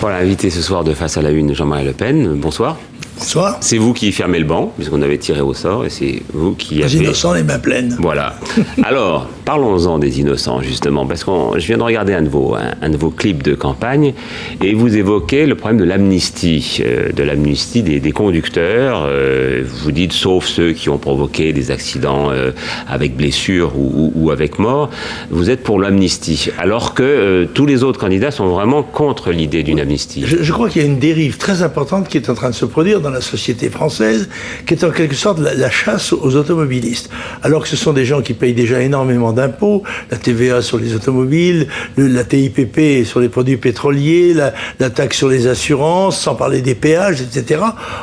Voilà, invité ce soir de Face à la Une, Jean-Marie Le Pen. Bonsoir. Bonsoir. C'est vous qui fermez le banc, puisqu'on avait tiré au sort, et c'est vous qui avez... Les innocents, les mains pleines. Voilà. Alors, parlons-en des innocents, justement, parce que je viens de regarder un de vos clips de campagne, et vous évoquez le problème de l'amnistie des conducteurs. Vous dites, sauf ceux qui ont provoqué des accidents avec blessure ou avec mort, vous êtes pour l'amnistie, alors que tous les autres candidats sont vraiment contre l'idée d'une amnistie. Je crois qu'il y a une dérive très importante qui est en train de se produire dans la société française, qui est en quelque sorte la chasse aux automobilistes. Alors que ce sont des gens qui payent déjà énormément d'impôts, la TVA sur les automobiles, la TIPP sur les produits pétroliers, la taxe sur les assurances, sans parler des péages, etc.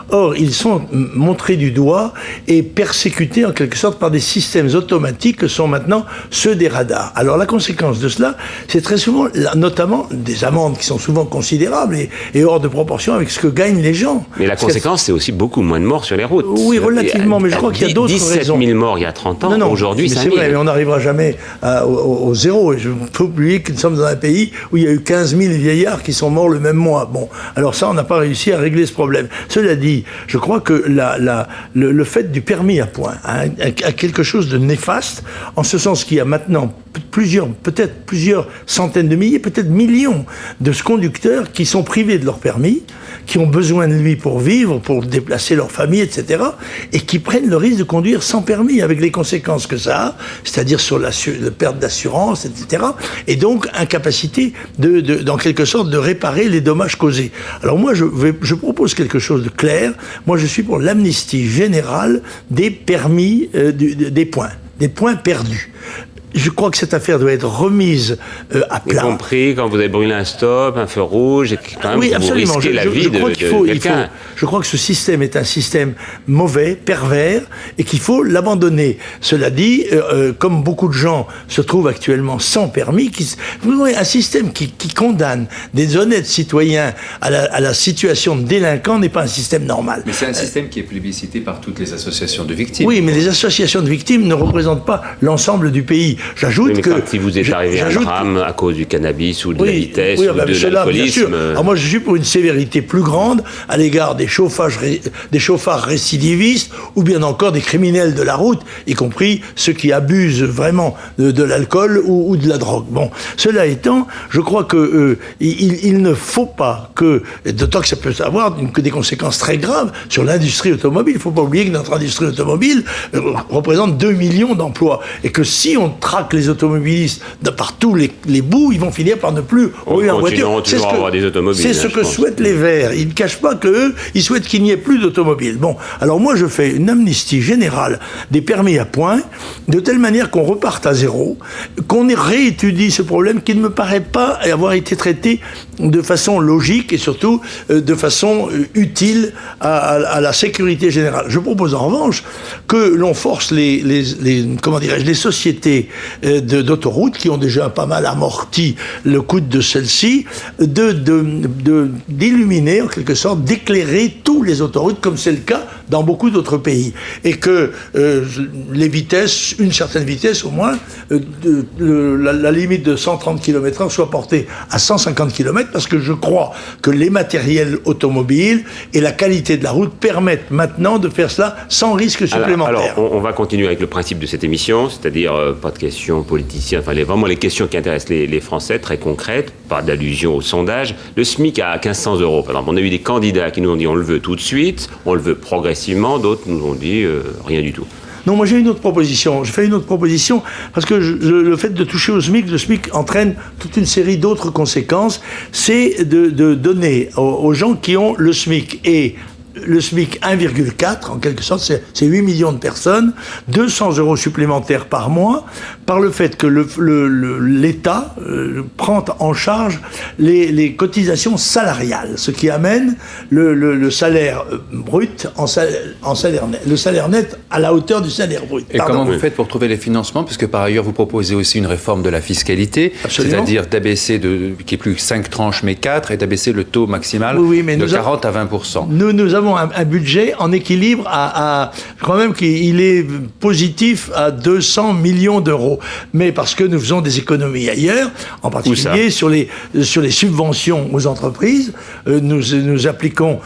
Or, ils sont montrés du doigt et persécutés en quelque sorte par des systèmes automatiques que sont maintenant ceux des radars. Alors la conséquence de cela, c'est très souvent, notamment, des amendes qui sont souvent considérables et hors de proportion avec ce que gagnent les gens. Mais la conséquence, c'est aussi beaucoup moins de morts sur les routes. Oui, relativement, mais je crois qu'il y a d'autres raisons. 17 000 morts il y a 30 ans, aujourd'hui 5 000. C'est vrai, mais on n'arrivera jamais au zéro. Et je ne peux oublier que nous sommes dans un pays où il y a eu 15 000 vieillards qui sont morts le même mois. Bon, alors ça, on n'a pas réussi à régler ce problème. Cela dit, je crois que le fait du permis à points a quelque chose de néfaste, en ce sens qu'il y a maintenant peut-être plusieurs centaines de milliers, peut-être millions de conducteurs qui sont privés de leur permis, qui ont besoin de lui pour vivre, pour déplacer leur famille, etc., et qui prennent le risque de conduire sans permis, avec les conséquences que ça a, c'est-à-dire sur la perte d'assurance, etc., et donc incapacité en quelque sorte de réparer les dommages causés. Alors moi, je propose quelque chose de clair. Moi, je suis pour l'amnistie générale des permis, des points perdus. Je crois que cette affaire doit être remise à plat. Y compris quand vous avez brûlé un stop, un feu rouge, et quand même oui, absolument. Vous risquez la vie de quelqu'un. Je crois que ce système est un système mauvais, pervers, et qu'il faut l'abandonner. Cela dit, comme beaucoup de gens se trouvent actuellement sans permis, un système qui condamne des honnêtes citoyens à la situation de délinquant n'est pas un système normal. Mais c'est un système qui est plébiscité par toutes les associations de victimes. Oui, mais les associations de victimes ne représentent pas l'ensemble du pays. J'ajoute que... Si vous êtes arrivé à un drame à cause du cannabis ou de la vitesse ou de l'alcoolisme... Alors moi, je suis pour une sévérité plus grande à l'égard des chauffards récidivistes ou bien encore des criminels de la route, y compris ceux qui abusent vraiment de l'alcool ou de la drogue. Bon, cela étant, je crois que il ne faut pas que, d'autant que ça peut avoir que des conséquences très graves sur l'industrie automobile. Il ne faut pas oublier que notre industrie automobile représente 2 millions d'emplois et que si on traque les automobilistes de par tous les bouts, ils vont finir par ne plus rouler en voiture. C'est ce que souhaitent les Verts. Ils ne cachent pas qu'eux, ils souhaitent qu'il n'y ait plus d'automobiles. Bon, alors moi je fais une amnistie générale des permis à points, de telle manière qu'on reparte à zéro, qu'on réétudie ce problème qui ne me paraît pas avoir été traité de façon logique et surtout de façon utile à la sécurité générale. Je propose en revanche que l'on force les sociétés d'autoroutes qui ont déjà pas mal amorti le coût de celle-ci, d'illuminer en quelque sorte, d'éclairer tous les autoroutes comme c'est le cas dans beaucoup d'autres pays. Et que les vitesses, une certaine vitesse au moins, la limite de 130 km/h soit portée à 150 km parce que je crois que les matériels automobiles et la qualité de la route permettent maintenant de faire cela sans risque supplémentaire. Alors on va continuer avec le principe de cette émission, c'est-à-dire pas de questions politiciennes, enfin vraiment les questions qui intéressent les Français, très concrètes, pas d'allusion au sondage. Le SMIC à 1 500 €, par exemple. On a eu des candidats qui nous ont dit on le veut tout de suite, on le veut progressivement, d'autres nous ont dit rien du tout. Non, moi j'ai une autre proposition. Je fais une autre proposition parce que le fait de toucher au SMIC, le SMIC entraîne toute une série d'autres conséquences. C'est de donner aux gens qui ont le SMIC et le SMIC 1,4, en quelque sorte, c'est 8 millions de personnes, 200 € supplémentaires par mois, par le fait que l'État prend en charge les cotisations salariales, ce qui amène le salaire brut en salaire net, le salaire net à la hauteur du salaire brut. Et comment vous faites pour trouver les financements? Puisque par ailleurs, vous proposez aussi une réforme de la fiscalité, c'est-à-dire d'abaisser, qui est plus 5 tranches mais 4, et d'abaisser le taux maximal de 40 à 20%. Nous avons avons un budget en équilibre je crois même qu'il est positif à 200 millions d'euros. Mais parce que nous faisons des économies ailleurs, en particulier sur les subventions aux entreprises, nous appliquons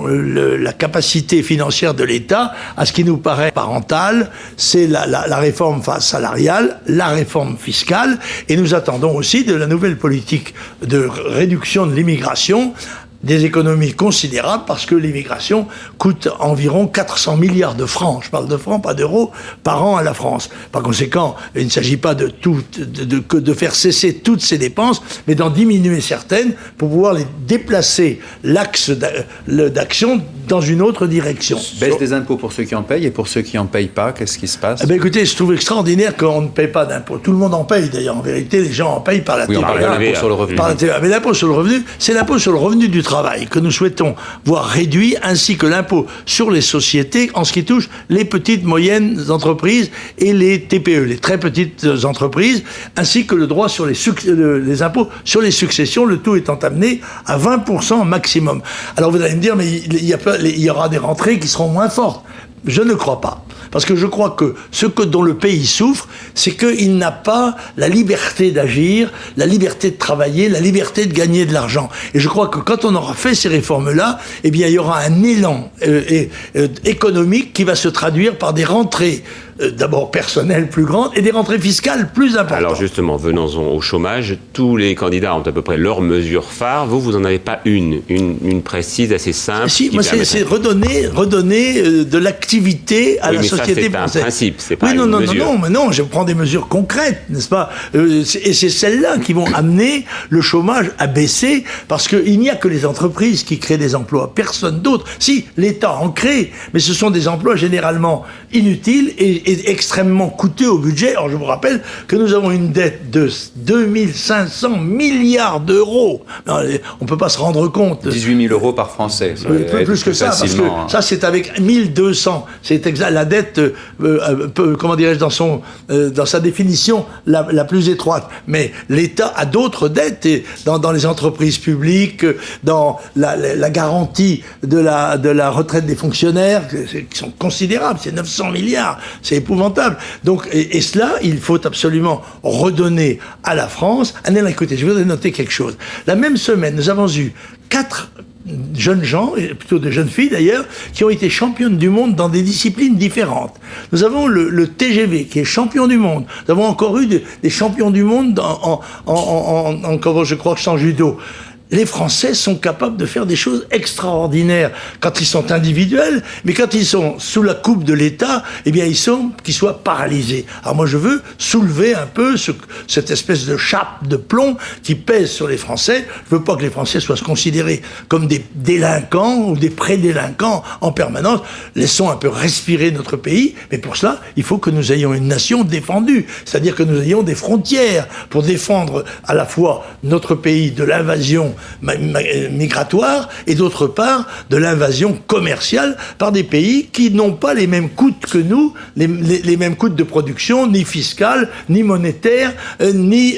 la capacité financière de l'État à ce qui nous paraît parental, c'est la réforme salariale, la réforme fiscale, et nous attendons aussi de la nouvelle politique de réduction de l'immigration des économies considérables parce que l'immigration coûte environ 400 milliards de francs, je parle de francs, pas d'euros, par an à la France. Par conséquent, il ne s'agit pas de faire cesser toutes ces dépenses, mais d'en diminuer certaines pour pouvoir les déplacer l'axe d'action dans une autre direction. Baisse des impôts pour ceux qui en payent et pour ceux qui n'en payent pas, qu'est-ce qui se passe ? Écoutez, je trouve extraordinaire qu'on ne paye pas d'impôts. Tout le monde en paye d'ailleurs. En vérité, les gens en payent par la TVA. Oui, on parle de l'impôt sur le revenu. Mais l'impôt sur le revenu, c'est l'impôt sur le revenu du travail que nous souhaitons voir réduit, ainsi que l'impôt sur les sociétés en ce qui touche les petites, moyennes entreprises et les TPE, les très petites entreprises, ainsi que le droit sur les impôts sur les successions, le tout étant amené à 20% maximum. Alors vous allez me dire, mais il y aura des rentrées qui seront moins fortes. Je ne crois pas. Parce que je crois que dont le pays souffre, c'est qu'il n'a pas la liberté d'agir, la liberté de travailler, la liberté de gagner de l'argent. Et je crois que quand on aura fait ces réformes-là, eh bien, il y aura un élan économique qui va se traduire par des rentrées d'abord personnelles plus grandes et des rentrées fiscales plus importantes. Alors justement, venons-en au chômage. Tous les candidats ont à peu près leurs mesures phares. Vous n'en avez pas une précise, assez simple. Si, moi c'est redonner de l'activité à la société française. C'est un principe, c'est pas une mesure. Mais non, je prends des mesures concrètes, n'est-ce pas ? Et c'est celles-là qui vont amener le chômage à baisser, parce qu'il n'y a que les entreprises qui créent des emplois, personne d'autre. Si, l'État en crée, mais ce sont des emplois généralement inutiles et extrêmement coûteux au budget. Alors je vous rappelle que nous avons une dette de 2500 milliards d'euros. On ne peut pas se rendre compte. 18 000 euros par Français. Plus que ça, parce que ça c'est avec 1200. C'est exact. La dette, comment dirais-je, dans sa définition la plus étroite. Mais l'État a d'autres dettes dans les entreprises publiques, dans la garantie de la retraite des fonctionnaires, qui sont considérables. C'est 900 milliards. C'est épouvantable. Donc, et cela, il faut absolument redonner à la France. Écoutez, je voudrais noter quelque chose. La même semaine, nous avons eu 4 jeunes gens, et plutôt de jeunes filles d'ailleurs, qui ont été championnes du monde dans des disciplines différentes. Nous avons le TGV qui est champion du monde. Nous avons encore eu des champions du monde je crois que c'est en judo. Les Français sont capables de faire des choses extraordinaires quand ils sont individuels, mais quand ils sont sous la coupe de l'État, eh bien, qu'ils soient paralysés. Alors moi, je veux soulever un peu cette espèce de chape de plomb qui pèse sur les Français. Je veux pas que les Français soient considérés comme des délinquants ou des pré-délinquants en permanence. Laissons un peu respirer notre pays, mais pour cela, il faut que nous ayons une nation défendue. C'est-à-dire que nous ayons des frontières pour défendre à la fois notre pays de l'invasion migratoire et d'autre part de l'invasion commerciale par des pays qui n'ont pas les mêmes coûts que nous, les mêmes coûts de production, ni fiscal, ni monétaire, ni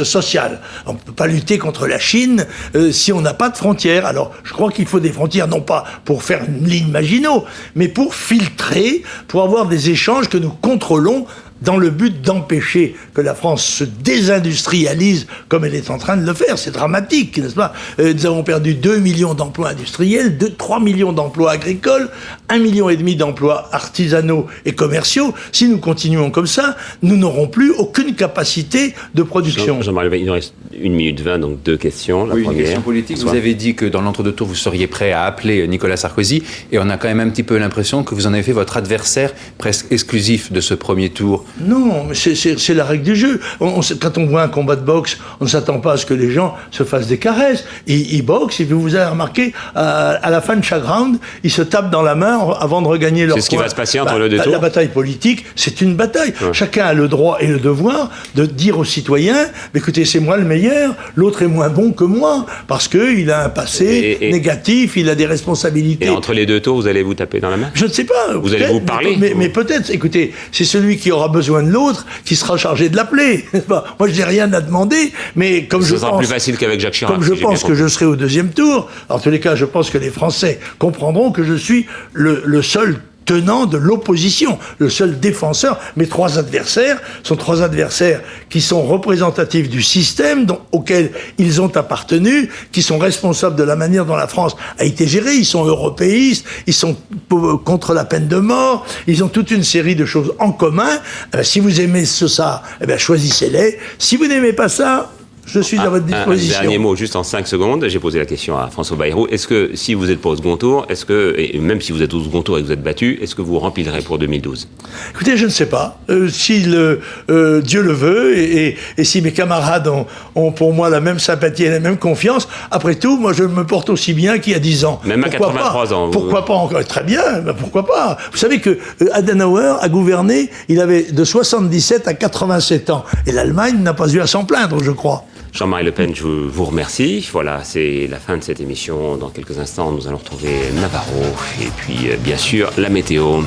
social. On ne peut pas lutter contre la Chine si on n'a pas de frontières. Alors je crois qu'il faut des frontières non pas pour faire une ligne Maginot, mais pour filtrer, pour avoir des échanges que nous contrôlons dans le but d'empêcher que la France se désindustrialise comme elle est en train de le faire. C'est dramatique, n'est-ce pas ? Nous avons perdu 2 millions d'emplois industriels, 3 millions d'emplois agricoles, 1,5 million d'emplois artisanaux et commerciaux. Si nous continuons comme ça, nous n'aurons plus aucune capacité de production. Jean-Marie Leval, il nous reste 1 minute 20, donc 2 questions. La première, une question politique. Vous avez dit que dans l'entre-deux-tours, vous seriez prêt à appeler Nicolas Sarkozy, et on a quand même un petit peu l'impression que vous en avez fait votre adversaire presque exclusif de ce premier tour. Non, mais c'est la règle du jeu. Quand on voit un combat de boxe, on ne s'attend pas à ce que les gens se fassent des caresses. Ils boxent, et vous avez remarqué, à la fin de chaque round, ils se tapent dans la main avant de regagner leur C'est ce qui va se passer entre le deux tours. La bataille politique, c'est une bataille. Ouais. Chacun a le droit et le devoir de dire aux citoyens, écoutez, c'est moi le meilleur, l'autre est moins bon que moi, parce qu'il a un passé négatif, il a des responsabilités. Et entre les deux tours, vous allez vous taper dans la main ? Je ne sais pas. Vous allez vous parler ? Mais peut-être, écoutez, c'est celui qui aura besoin de l'autre qui sera chargé de l'appeler. Moi, je n'ai rien à demander, mais comme Ce sera plus facile qu'avec Jacques Chirac. Comme je pense que je serai au deuxième tour, en tous les cas, je pense que les Français comprendront que je suis le seul tenant de l'opposition, le seul défenseur. Mes trois adversaires sont trois adversaires qui sont représentatifs du système auquel ils ont appartenu, qui sont responsables de la manière dont la France a été gérée. Ils sont européistes, ils sont contre la peine de mort, ils ont toute une série de choses en commun. Si vous aimez ça, choisissez-les. Si vous n'aimez pas ça, je suis à votre disposition. Un dernier mot, juste en 5 secondes. J'ai posé la question à François Bayrou. Est-ce que, si vous n'êtes pas au second tour, et même si vous êtes au second tour et que vous êtes battu, est-ce que vous remplirez pour 2012 ? Écoutez, je ne sais pas. Si Dieu le veut, et si mes camarades ont pour moi la même sympathie et la même confiance, après tout, moi je me porte aussi bien qu'il y a 10 ans. Même à 83 ans. Pourquoi pas encore ? Très bien, pourquoi pas ? Vous savez que Adenauer a gouverné, il avait de 77 à 87 ans. Et l'Allemagne n'a pas eu à s'en plaindre, je crois. Jean-Marie Le Pen, je vous remercie. Voilà, c'est la fin de cette émission. Dans quelques instants, nous allons retrouver Navarro et puis, bien sûr, la météo.